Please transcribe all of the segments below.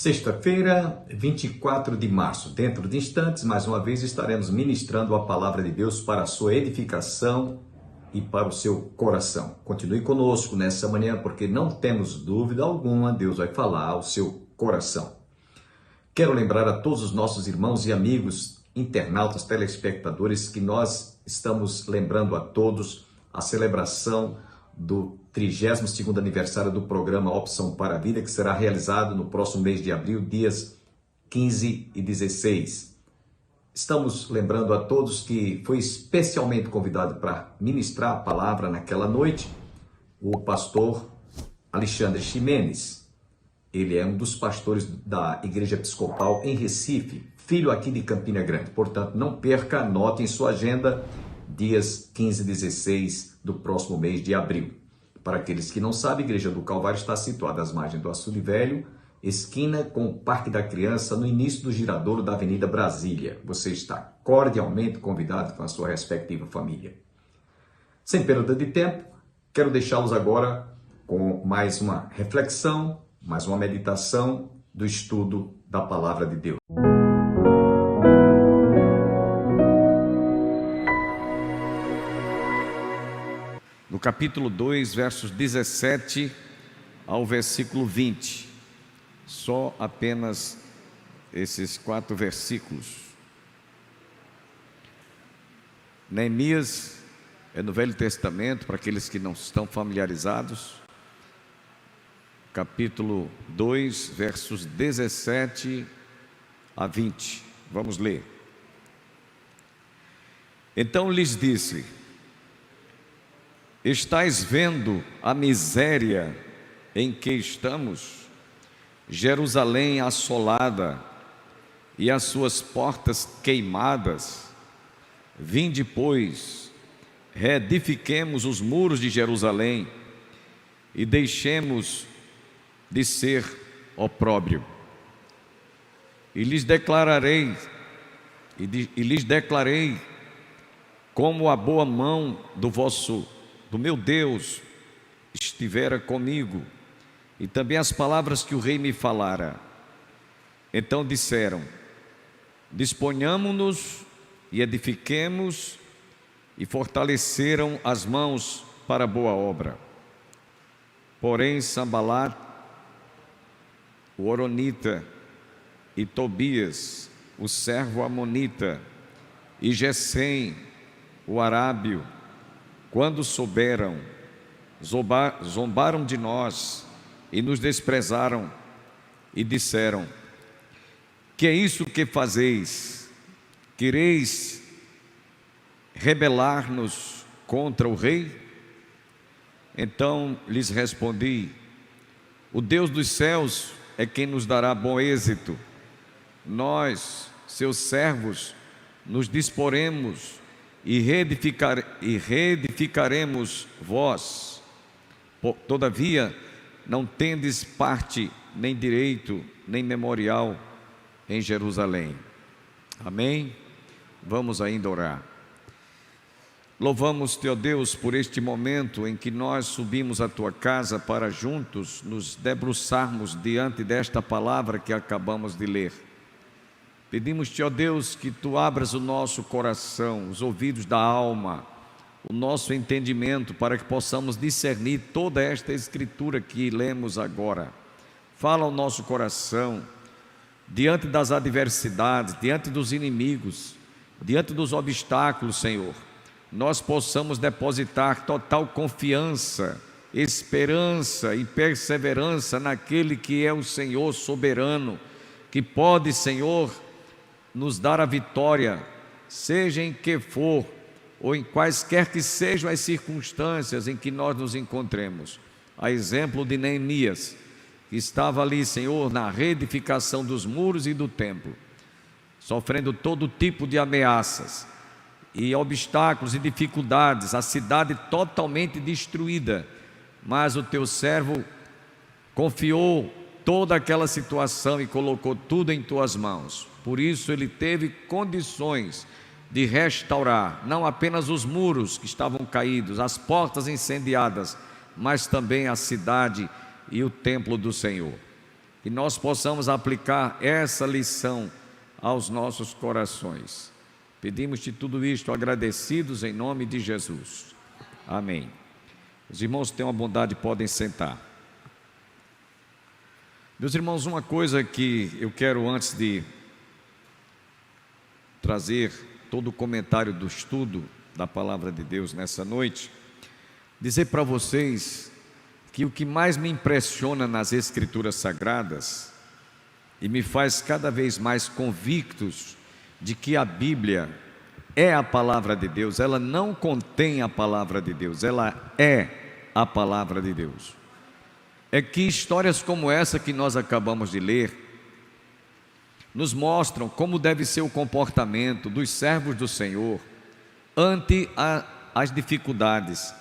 Sexta-feira, 24 de março. Dentro de instantes, mais uma vez, estaremos ministrando a palavra de Deus para a sua edificação e para o seu coração. Continue conosco nessa manhã, porque não temos dúvida alguma, Deus vai falar ao seu coração. Quero lembrar a todos os nossos irmãos e amigos, internautas, telespectadores, que nós estamos lembrando a todos a celebração do 32º aniversário do programa Opção para a Vida, que será realizado no próximo mês de abril, dias 15 e 16. Estamos lembrando a todos que foi especialmente convidado para ministrar a palavra naquela noite o pastor Alexandre Ximenes. Ele é um dos pastores da Igreja Episcopal em Recife, filho aqui de Campina Grande. Portanto, não perca, anote em sua agenda, dias 15 e 16 do próximo mês de abril. Para aqueles que não sabem, a Igreja do Calvário está situada às margens do Açude Velho, esquina com o Parque da Criança, no início do giradouro da Avenida Brasília. Você está cordialmente convidado com a sua respectiva família. Sem perda de tempo, quero deixá-los agora com mais uma reflexão, mais uma meditação do estudo da Palavra de Deus. No capítulo 2, versos 17 ao versículo 20. Só apenas esses 4 versículos. Neemias é no Velho Testamento, para aqueles que não estão familiarizados. Capítulo 2, versos 17 a 20. Vamos ler. Então lhes disse: estais vendo a miséria em que estamos? Jerusalém assolada e as suas portas queimadas. Vinde, pois, reedifiquemos os muros de Jerusalém e deixemos de ser opróbrio. E lhes declarei como a boa mão do meu Deus estivera comigo, e também as palavras que o rei me falara. Então disseram: disponhamo-nos e edifiquemos, e fortaleceram as mãos para a boa obra. Porém Sanbalat, o horonita, e Tobias, o servo amonita, e Gesem, o arábio, quando souberam, zombaram de nós e nos desprezaram e disseram: que é isso que fazeis? Quereis rebelar-nos contra o rei? Então lhes respondi: o Deus dos céus é quem nos dará bom êxito. Nós, seus servos, nos disporemos e reedificaremos vós. Todavia, não tendes parte, nem direito, nem memorial em Jerusalém. Amém? Vamos ainda orar. Louvamos-te, ó Deus, por este momento em que nós subimos à tua casa para juntos nos debruçarmos diante desta palavra que acabamos de ler. Pedimos-te, ó Deus, que tu abras o nosso coração, os ouvidos da alma, o nosso entendimento, para que possamos discernir toda esta escritura que lemos agora. Fala ao nosso coração, diante das adversidades, diante dos inimigos, diante dos obstáculos, Senhor, nós possamos depositar total confiança, esperança e perseverança naquele que é o Senhor soberano, que pode, Senhor, nos dar a vitória, seja em que for, ou em quaisquer que sejam as circunstâncias em que nós nos encontremos. A exemplo de Neemias, que estava ali, Senhor, na reedificação dos muros e do templo, sofrendo todo tipo de ameaças e obstáculos e dificuldades, a cidade totalmente destruída, mas o teu servo confiou toda aquela situação e colocou tudo em tuas mãos. Por isso ele teve condições de restaurar não apenas os muros que estavam caídos, as portas incendiadas, mas também a cidade e o templo do Senhor. e nós possamos aplicar essa lição aos nossos corações. Pedimos-te tudo isto agradecidos em nome de Jesus. Amém. Os irmãos tenham a bondade, podem sentar. Meus irmãos, uma coisa que eu quero, antes de trazer todo o comentário do estudo da palavra de Deus nessa noite, dizer para vocês que o que mais me impressiona nas Escrituras Sagradas e me faz cada vez mais convictos de que a Bíblia é a palavra de Deus, ela não contém a palavra de Deus, ela é a palavra de Deus. É que histórias como essa que nós acabamos de ler nos mostram como deve ser o comportamento dos servos do Senhor ante as dificuldades.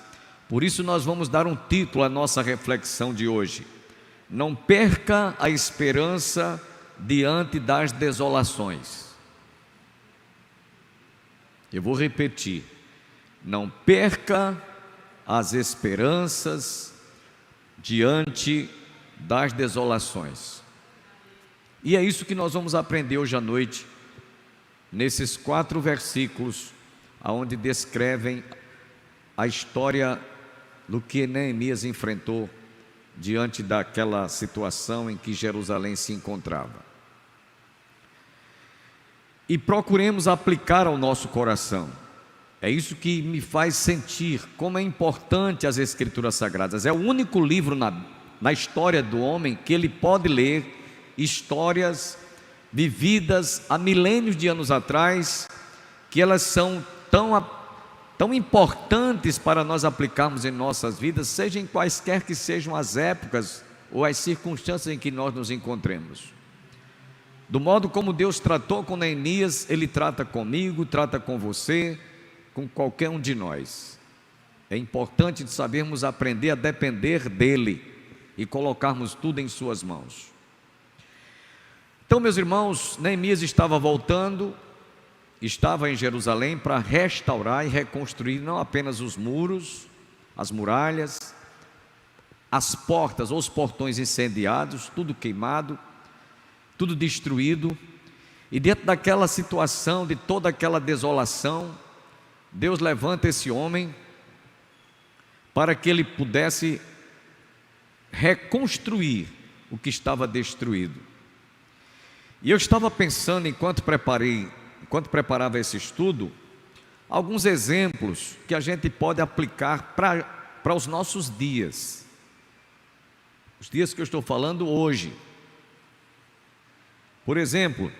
Por isso nós vamos dar um título à nossa reflexão de hoje: não perca a esperança diante das desolações. Eu vou repetir: não perca as esperanças diante das desolações. E é isso que nós vamos aprender hoje à noite, nesses 4 versículos, onde descrevem a história do que Neemias enfrentou diante daquela situação em que Jerusalém se encontrava. E procuremos aplicar ao nosso coração. É isso que me faz sentir como é importante as Escrituras Sagradas. É o único livro na história do homem que ele pode ler histórias vividas há milênios de anos atrás, que elas são tão importantes para nós aplicarmos em nossas vidas, seja em quaisquer que sejam as épocas ou as circunstâncias em que nós nos encontremos. Do modo como Deus tratou com Neemias, Ele trata comigo, trata com você, com qualquer um de nós. É importante sabermos aprender a depender dEle e colocarmos tudo em suas mãos. Então, meus irmãos, Neemias estava voltando, estava em Jerusalém para restaurar e reconstruir não apenas os muros, as muralhas, as portas ou os portões incendiados, tudo queimado, tudo destruído. E dentro daquela situação, de toda aquela desolação, Deus levanta esse homem para que ele pudesse reconstruir o que estava destruído. E eu estava pensando, enquanto preparava esse estudo, alguns exemplos que a gente pode aplicar para os nossos dias, os dias que eu estou falando hoje. Por exemplo,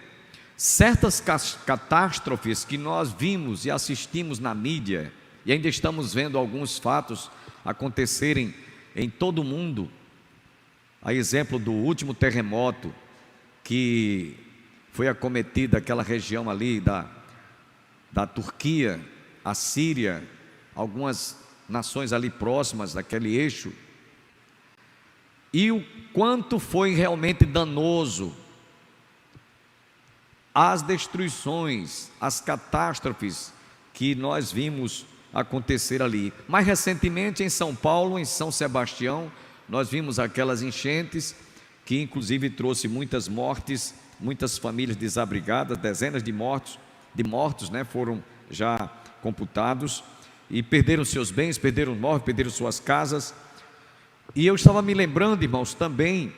certas catástrofes que nós vimos e assistimos na mídia, e ainda estamos vendo alguns fatos acontecerem em todo o mundo, a exemplo do último terremoto que foi acometida aquela região ali da Turquia, a Síria, algumas nações ali próximas daquele eixo, e o quanto foi realmente danoso as destruições, as catástrofes que nós vimos acontecer ali. Mais recentemente em São Paulo, em São Sebastião, nós vimos aquelas enchentes que inclusive trouxe muitas mortes, muitas famílias desabrigadas, dezenas de mortos, foram já computados, e perderam seus bens, perderam móveis, perderam suas casas. E eu estava me lembrando, irmãos, também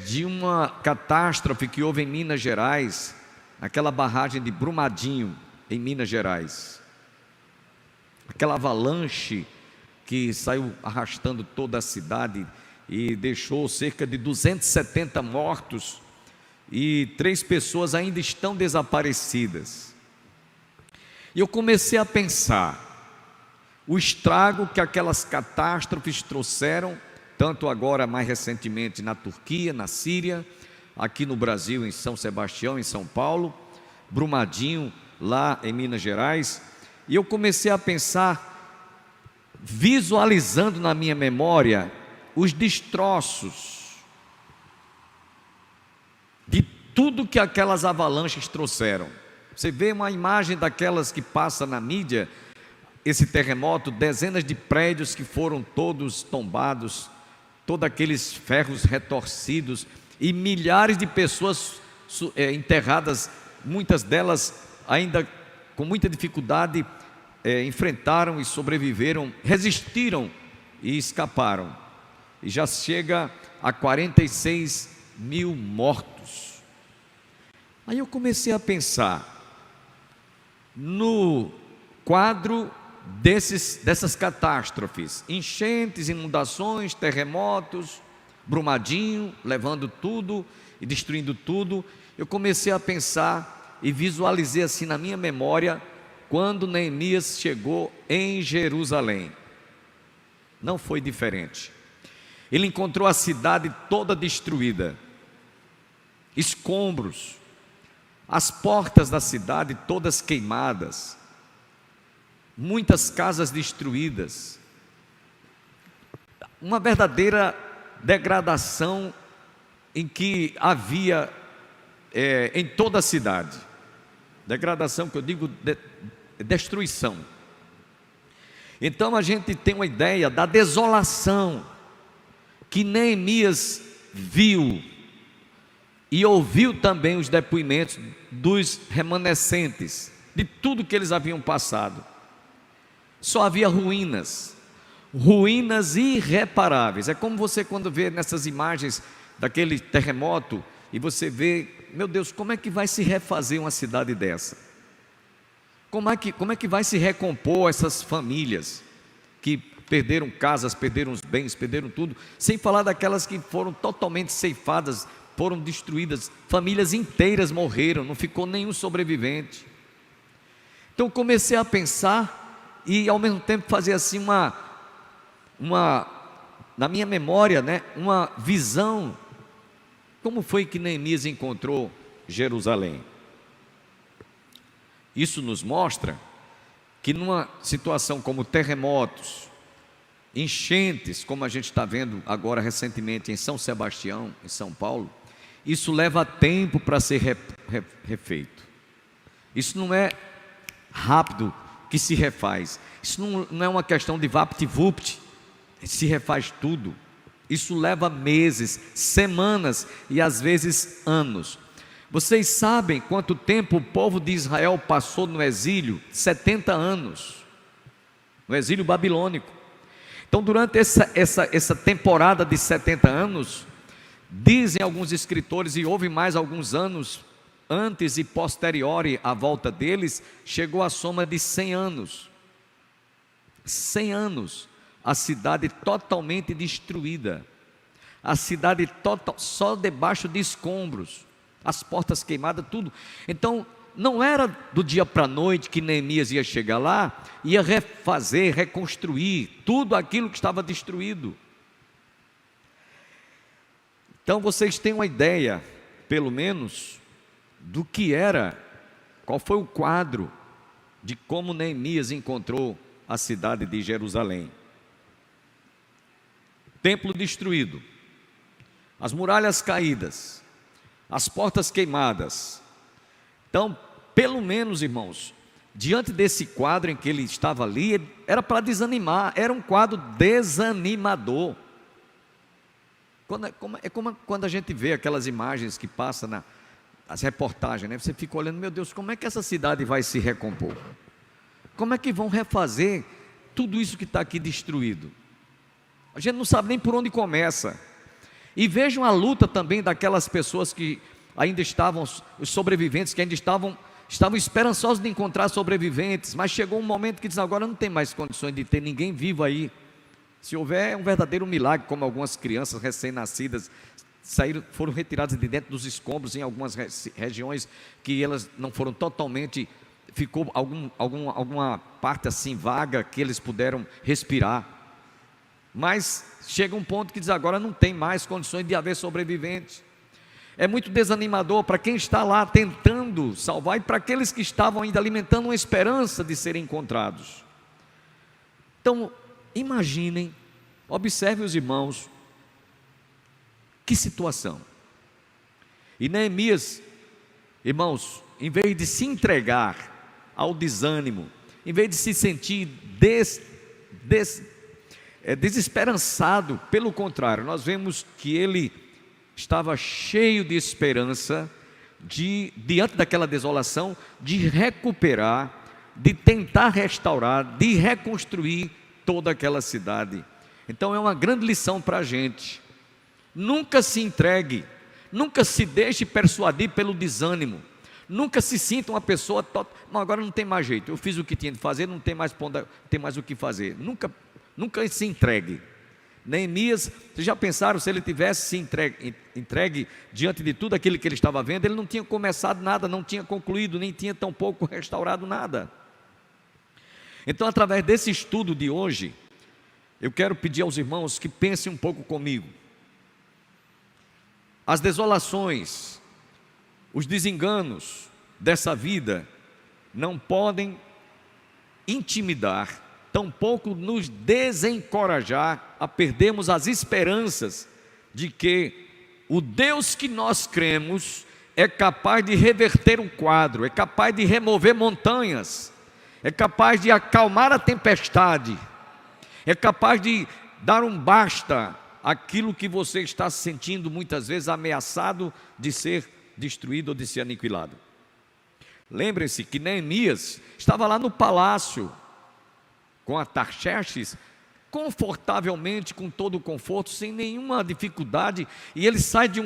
de uma catástrofe que houve em Minas Gerais, aquela barragem de Brumadinho, em Minas Gerais, aquela avalanche que saiu arrastando toda a cidade e deixou cerca de 270 mortos, e 3 pessoas ainda estão desaparecidas. E eu comecei a pensar o estrago que aquelas catástrofes trouxeram, tanto agora mais recentemente na Turquia, na Síria, aqui no Brasil, em São Sebastião, em São Paulo, Brumadinho, lá em Minas Gerais. E eu comecei a pensar, visualizando na minha memória os destroços de tudo que aquelas avalanches trouxeram. Você vê uma imagem daquelas que passa na mídia, esse terremoto, dezenas de prédios que foram todos tombados, todos aqueles ferros retorcidos, e milhares de pessoas enterradas, muitas delas ainda com muita dificuldade, enfrentaram e sobreviveram, resistiram e escaparam. E já chega a 46 mil mortos. Aí eu comecei a pensar no quadro dessas catástrofes: enchentes, inundações, terremotos, Brumadinho, levando tudo e destruindo tudo. Eu comecei a pensar e visualizei assim na minha memória, quando Neemias chegou em Jerusalém. Não foi diferente. Ele encontrou a cidade toda destruída, escombros, as portas da cidade todas queimadas, muitas casas destruídas, uma verdadeira degradação em que havia em toda a cidade. Degradação que eu digo, destruição. Então a gente tem uma ideia da desolação que Neemias viu e ouviu também os depoimentos dos remanescentes de tudo que eles haviam passado. Só havia ruínas, ruínas irreparáveis. É como você quando vê nessas imagens daquele terremoto e você vê, meu Deus, como é que vai se refazer uma cidade dessa? Como é que vai se recompor essas famílias que perderam casas, perderam os bens, perderam tudo, sem falar daquelas que foram totalmente ceifadas, foram destruídas, famílias inteiras morreram, não ficou nenhum sobrevivente. Então comecei a pensar e ao mesmo tempo fazer assim na minha memória, uma visão, como foi que Neemias encontrou Jerusalém. Isso nos mostra que numa situação como terremotos, enchentes, como a gente está vendo agora recentemente em São Sebastião, em São Paulo, isso leva tempo para ser refeito. Isso não é rápido que se refaz. Isso não é uma questão de vapt-vupt, se refaz tudo. Isso leva meses, semanas e às vezes anos. Vocês sabem quanto tempo o povo de Israel passou no exílio? 70 anos, no exílio babilônico. Então durante essa temporada de 70 anos, dizem alguns escritores, e houve mais alguns anos antes e posteriori à volta deles, chegou a soma de 100 anos. 100 anos, a cidade totalmente destruída, a cidade total, só debaixo de escombros, as portas queimadas, tudo. Então não era do dia para a noite que Neemias ia chegar lá, ia refazer, reconstruir tudo aquilo que estava destruído. Então vocês têm uma ideia, pelo menos, do que era, qual foi o quadro de como Neemias encontrou a cidade de Jerusalém. Templo destruído, as muralhas caídas, as portas queimadas. Então, pelo menos, irmãos, diante desse quadro em que ele estava ali, era para desanimar, era um quadro desanimador. É como quando a gente vê aquelas imagens que passam nas reportagens, Você fica olhando, meu Deus, como é que essa cidade vai se recompor? Como é que vão refazer tudo isso que está aqui destruído? A gente não sabe nem por onde começa. E vejam a luta também daquelas pessoas que ainda estavam, os sobreviventes que ainda estavam esperançosos de encontrar sobreviventes, mas chegou um momento que diz, agora não tem mais condições de ter ninguém vivo aí. Se houver, é um verdadeiro milagre, como algumas crianças recém-nascidas foram retiradas de dentro dos escombros em algumas regiões que elas não foram totalmente, ficou alguma parte assim vaga que eles puderam respirar. Mas chega um ponto que diz, agora não tem mais condições de haver sobreviventes. É muito desanimador para quem está lá tentando salvar e para aqueles que estavam ainda alimentando uma esperança de serem encontrados. Então, imaginem, observem os irmãos, que situação. E Neemias, irmãos, em vez de se entregar ao desânimo, em vez de se sentir desesperançado, pelo contrário, nós vemos que ele estava cheio de esperança diante daquela desolação, de recuperar, de tentar restaurar, de reconstruir toda aquela cidade. Então é uma grande lição para a gente. Nunca se entregue, nunca se deixe persuadir pelo desânimo, nunca se sinta uma pessoa, não, agora não tem mais jeito, eu fiz o que tinha de fazer, não tem mais o que fazer. Nunca se entregue. Neemias, vocês já pensaram, se ele tivesse se entregue diante de tudo aquilo que ele estava vendo, ele não tinha começado nada, não tinha concluído, nem tinha tampouco restaurado nada. Então, através desse estudo de hoje, eu quero pedir aos irmãos que pensem um pouco comigo. As desolações, os desenganos dessa vida não podem intimidar, tampouco nos desencorajar a perdermos as esperanças de que o Deus que nós cremos é capaz de reverter um quadro, é capaz de remover montanhas, é capaz de acalmar a tempestade, é capaz de dar um basta àquilo que você está se sentindo muitas vezes ameaçado de ser destruído ou de ser aniquilado. Lembrem-se que Neemias estava lá no palácio com Artaxerxes, confortavelmente, com todo o conforto, sem nenhuma dificuldade, e ele sai de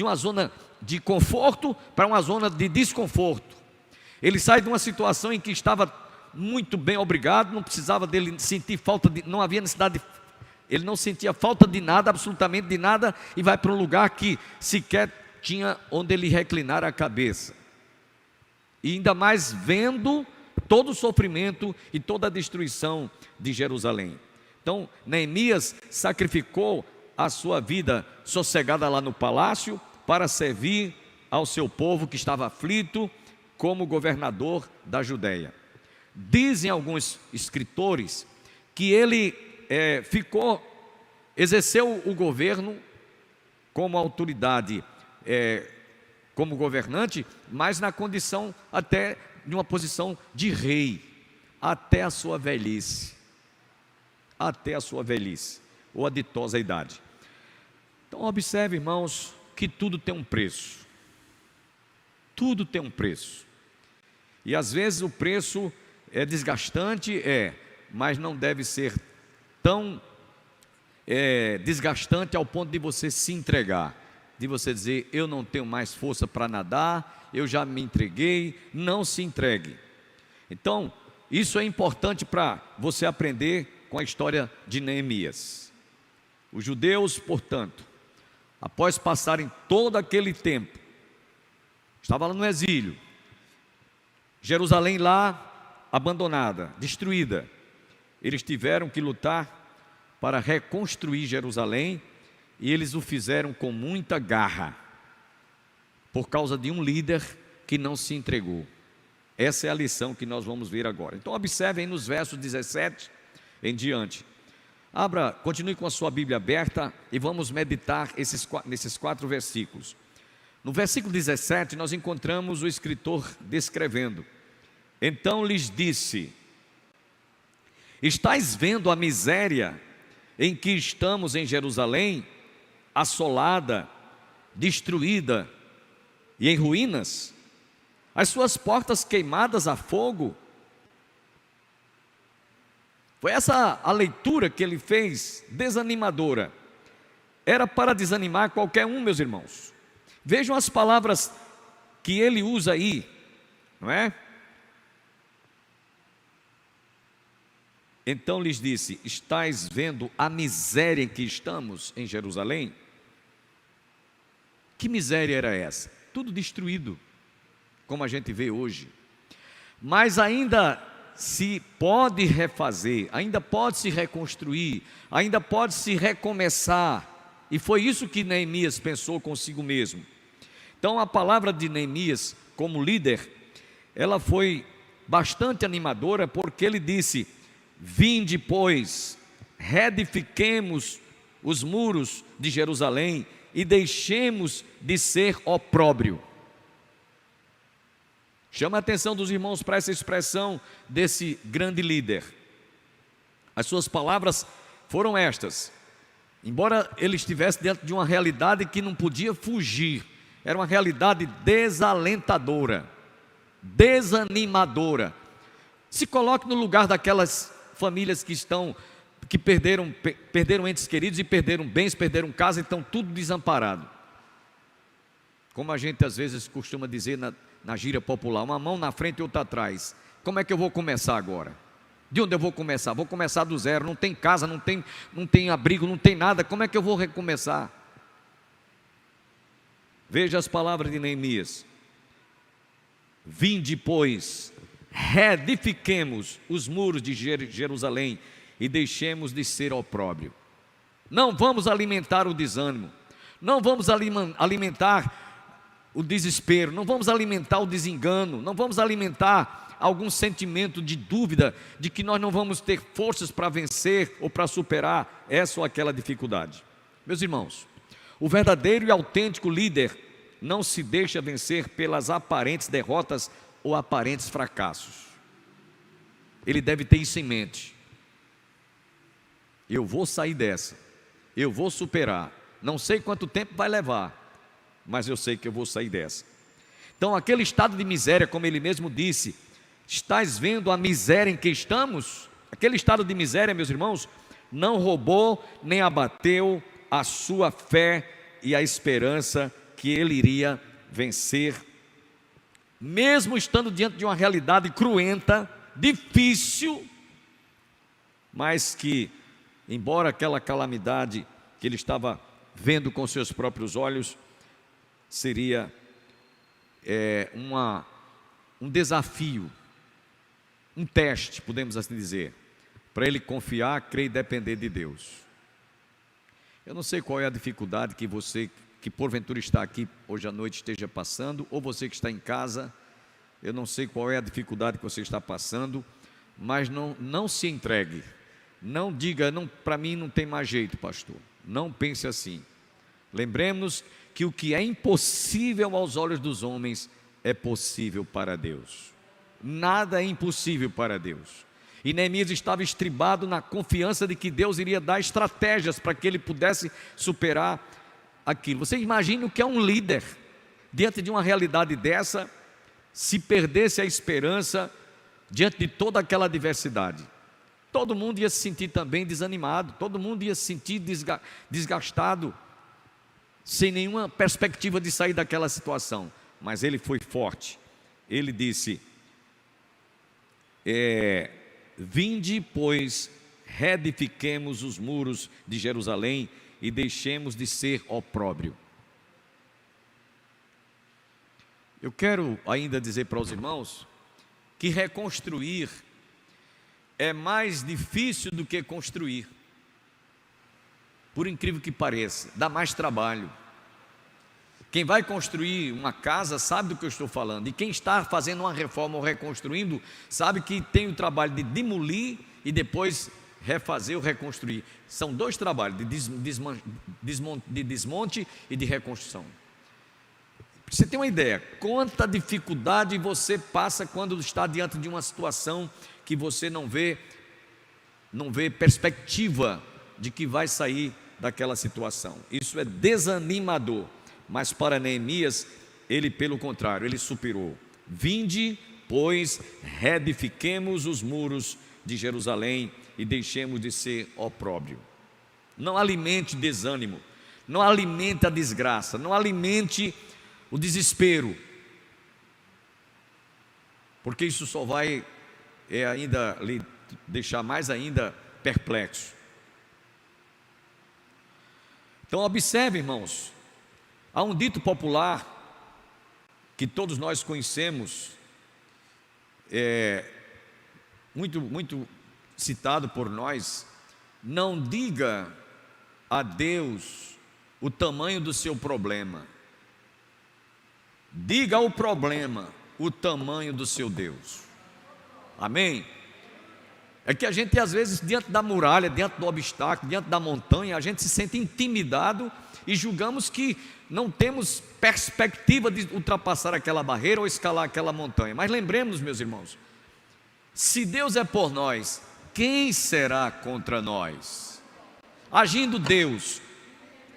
uma zona de conforto para uma zona de desconforto. Ele sai de uma situação em que estava muito bem, obrigado, não precisava dele sentir falta de, não havia necessidade, ele não sentia falta de nada, absolutamente de nada, e vai para um lugar que sequer tinha onde ele reclinar a cabeça, e ainda mais vendo todo o sofrimento e toda a destruição de Jerusalém. Então, Neemias sacrificou a sua vida sossegada lá no palácio para servir ao seu povo que estava aflito como governador da Judéia. Dizem alguns escritores que ele exerceu o governo como autoridade, como governante, mas na condição até de uma posição de rei, até a sua velhice, ou a ditosa idade. Então observe, irmãos, que tudo tem um preço, e às vezes o preço é desgastante, mas não deve ser tão desgastante ao ponto de você se entregar, de você dizer, eu não tenho mais força para nadar, eu já me entreguei. Não se entregue. Então, isso é importante para você aprender com a história de Neemias. Os judeus, portanto, após passarem todo aquele tempo, estavam lá no exílio, Jerusalém lá abandonada, destruída, eles tiveram que lutar para reconstruir Jerusalém, e eles o fizeram com muita garra, por causa de um líder que não se entregou. Essa é a lição que nós vamos ver agora. Então observem nos versos 17 em diante. Continue com a sua Bíblia aberta e vamos meditar nesses 4 versículos. No versículo 17 nós encontramos o escritor descrevendo: então lhes disse, estais vendo a miséria em que estamos em Jerusalém, assolada, destruída e em ruínas, as suas portas queimadas a fogo? Foi essa a leitura que ele fez, desanimadora. Era para desanimar qualquer um, meus irmãos. Vejam as palavras que ele usa aí, não é? Então lhes disse, estais vendo a miséria em que estamos em Jerusalém? Que miséria era essa? Tudo destruído, como a gente vê hoje. Mas ainda se pode refazer, ainda pode se reconstruir, ainda pode se recomeçar. E foi isso que Neemias pensou consigo mesmo. Então a palavra de Neemias como líder, ela foi bastante animadora, porque ele disse, vinde pois, reedifiquemos os muros de Jerusalém e deixemos de ser opróbrio. Chama a atenção dos irmãos para essa expressão desse grande líder. As suas palavras foram estas: Embora ele estivesse dentro de uma realidade que não podia fugir, era uma realidade desalentadora, desanimadora. Se coloque no lugar daquelas famílias que perderam entes queridos e perderam bens, perderam casa e estão tudo desamparado. Como a gente às vezes costuma dizer na gíria popular, uma mão na frente e outra atrás. Como é que eu vou começar agora? De onde eu vou começar? Vou começar do zero, não tem casa, não tem abrigo, não tem nada, como é que eu vou recomeçar? Veja as palavras de Neemias: vinde, pois, reedifiquemos os muros de Jerusalém e deixemos de ser opróbrio. Não vamos alimentar o desânimo, não vamos alimentar o desespero, não vamos alimentar o desengano, não vamos alimentar algum sentimento de dúvida de que nós não vamos ter forças para vencer ou para superar essa ou aquela dificuldade. Meus irmãos, o verdadeiro e autêntico líder não se deixa vencer pelas aparentes derrotas ou aparentes fracassos. Ele deve ter isso em mente: eu vou sair dessa, eu vou superar, não sei quanto tempo vai levar, mas eu sei que eu vou sair dessa. Então, aquele estado de miséria, como ele mesmo disse, estás vendo a miséria em que estamos? Aquele estado de miséria, meus irmãos, não roubou nem abateu a sua fé e a esperança que ele iria vencer, mesmo estando diante de uma realidade cruenta, difícil, mas que, embora aquela calamidade que ele estava vendo com seus próprios olhos, seria um desafio, um teste, podemos assim dizer, para ele confiar, crer e depender de Deus. Eu não sei qual é a dificuldade que você, que porventura está aqui hoje à noite, esteja passando, ou você que está em casa. Eu não sei qual é a dificuldade que você está passando, mas não se entregue, não diga, para mim não tem mais jeito, pastor. Não pense assim. Lembremos que o que é impossível aos olhos dos homens é possível para Deus. Nada é impossível para Deus. E Neemias estava estribado na confiança de que Deus iria dar estratégias para que ele pudesse superar aquilo. Você imagina o que é um líder diante de uma realidade dessa, se perdesse a esperança diante de toda aquela adversidade? Todo mundo ia se sentir também desanimado, todo mundo ia se sentir desgastado, sem nenhuma perspectiva de sair daquela situação. Mas ele foi forte. Ele disse: vinde, pois, reedifiquemos os muros de Jerusalém e deixemos de ser opróbrio. Eu quero ainda dizer para os irmãos que reconstruir é mais difícil do que construir. Por incrível que pareça, dá mais trabalho. Quem vai construir uma casa sabe do que eu estou falando, e quem está fazendo uma reforma ou reconstruindo sabe que tem o trabalho de demolir e depois refazer ou reconstruir. São dois trabalhos, de desmonte e de reconstrução. Para você ter uma ideia, quanta dificuldade você passa quando está diante de uma situação que você não vê perspectiva de que vai sair daquela situação. Isso é desanimador. Mas para Neemias, ele pelo contrário, ele superou. Vinde, pois, reedifiquemos os muros de Jerusalém e deixemos de ser opróbrio. Não alimente desânimo, não alimente a desgraça, não alimente o desespero, porque isso só vai ainda lhe deixar mais ainda perplexo. Então observe, irmãos, há um dito popular que todos nós conhecemos, muito citado por nós: não diga a Deus o tamanho do seu problema, diga ao problema o tamanho do seu Deus. Amém? É que a gente às vezes, diante da muralha, diante do obstáculo, diante da montanha, a gente se sente intimidado e julgamos que não temos perspectiva de ultrapassar aquela barreira ou escalar aquela montanha. Mas lembremos, meus irmãos, se Deus é por nós, quem será contra nós? agindo Deus,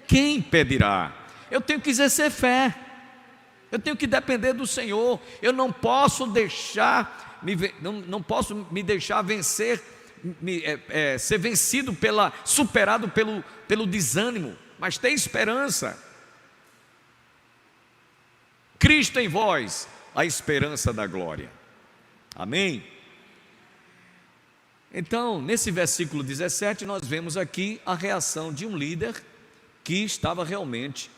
quem impedirá? Eu tenho que exercer fé, eu tenho que depender do Senhor. Eu não posso deixar, não posso me deixar vencer, ser vencido, superado pelo desânimo, mas ter esperança. Cristo em vós, a esperança da glória. Amém? Então, nesse versículo 17, nós vemos aqui a reação de um líder que estava realmente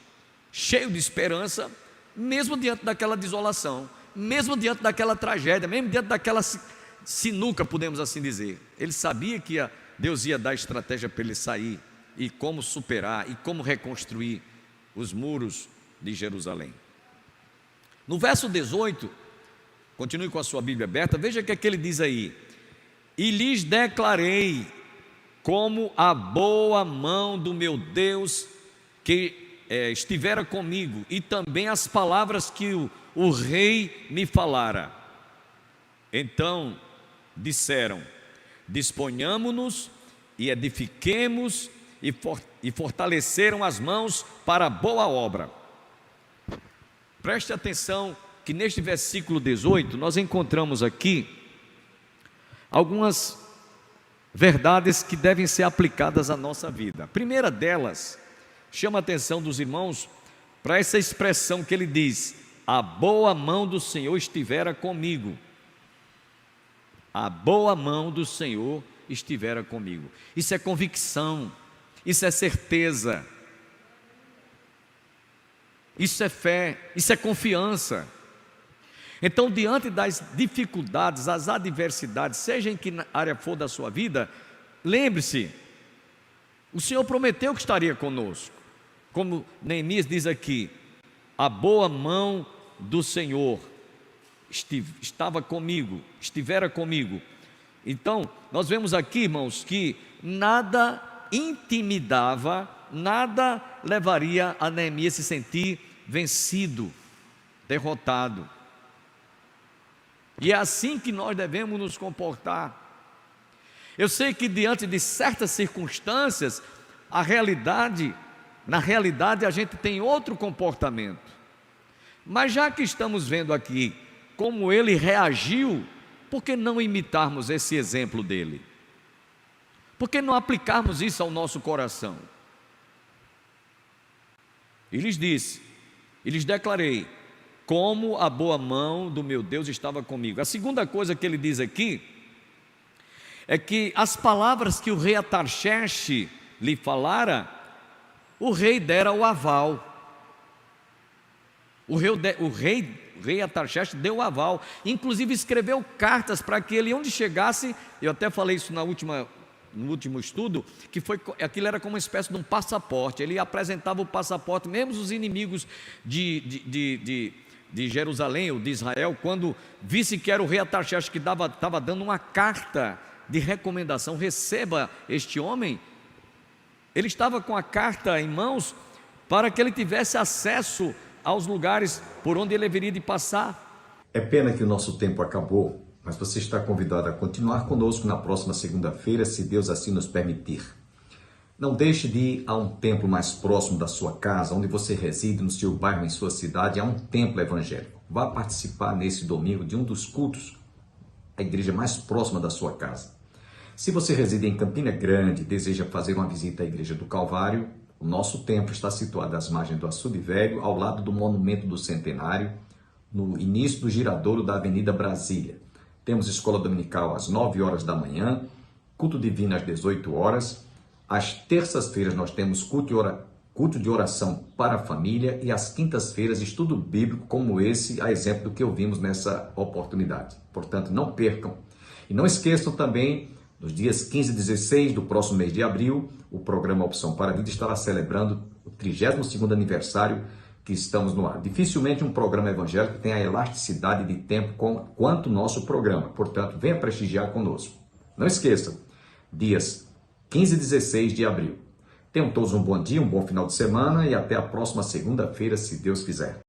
cheio de esperança, mesmo diante daquela desolação, mesmo diante daquela tragédia, mesmo diante daquela sinuca, podemos assim dizer. Ele sabia que Deus ia dar estratégia para ele sair, e como superar, e como reconstruir os muros de Jerusalém. No verso 18, continue com a sua Bíblia aberta, veja o que é que ele diz aí: e lhes declarei como a boa mão do meu Deus que estivera comigo, e também as palavras que o rei me falara. Então disseram: disponhamo-nos e edifiquemos, e fortaleceram as mãos para a boa obra. Preste atenção que neste versículo 18 nós encontramos aqui algumas verdades que devem ser aplicadas à nossa vida. A primeira delas chama a atenção dos irmãos para essa expressão que ele diz: a boa mão do Senhor estivera comigo. A boa mão do Senhor estivera comigo. Isso é convicção, isso é certeza, isso é fé, isso é confiança. Então, diante das dificuldades, das adversidades, seja em que área for da sua vida, lembre-se, o Senhor prometeu que estaria conosco. Como Neemias diz aqui, a boa mão do Senhor estava comigo, estivera comigo. Então, nós vemos aqui, irmãos, que nada intimidava, nada levaria a Neemias se sentir vencido, derrotado. E é assim que nós devemos nos comportar. Eu sei que diante de certas circunstâncias, na realidade a gente tem outro comportamento. Mas já que estamos vendo aqui como ele reagiu, por que não imitarmos esse exemplo dele? Por que não aplicarmos isso ao nosso coração? E lhes disse, e lhes declarei, como a boa mão do meu Deus estava comigo. A segunda coisa que ele diz aqui é que as palavras que o rei Atarxerxe lhe falara, o rei dera o aval. O rei Atarxerxe deu o aval, inclusive escreveu cartas para que ele, onde chegasse, eu até falei isso no último estudo, que aquilo era como uma espécie de um passaporte. Ele apresentava o passaporte, mesmo os inimigos de Jerusalém ou de Israel, quando visse que era o rei Atarxerxe que estava dando uma carta de recomendação: receba este homem. Ele estava com a carta em mãos para que ele tivesse acesso aos lugares por onde ele haveria de passar. É pena que o nosso tempo acabou, mas você está convidado a continuar conosco na próxima segunda-feira, se Deus assim nos permitir. Não deixe de ir a um templo mais próximo da sua casa, onde você reside, no seu bairro, em sua cidade, há um templo evangélico. Vá participar nesse domingo de um dos cultos, a igreja mais próxima da sua casa. Se você reside em Campina Grande e deseja fazer uma visita à Igreja do Calvário, o nosso templo está situado às margens do Açude Velho, ao lado do Monumento do Centenário, no início do giradouro da Avenida Brasília. Temos escola dominical às 9 horas da manhã, culto divino às 18 horas. Às terças-feiras nós temos culto de oração para a família, e às quintas-feiras estudo bíblico como esse, a exemplo do que ouvimos nessa oportunidade. Portanto, não percam. E não esqueçam também, nos dias 15 e 16 do próximo mês de abril, o programa Opção para a Vida estará celebrando o 32º aniversário que estamos no ar. Dificilmente um programa evangélico tem a elasticidade de tempo quanto o nosso programa. Portanto, venha prestigiar conosco. Não esqueçam, dias 15 e 16 de abril. Tenham todos um bom dia, um bom final de semana, e até a próxima segunda-feira, se Deus quiser.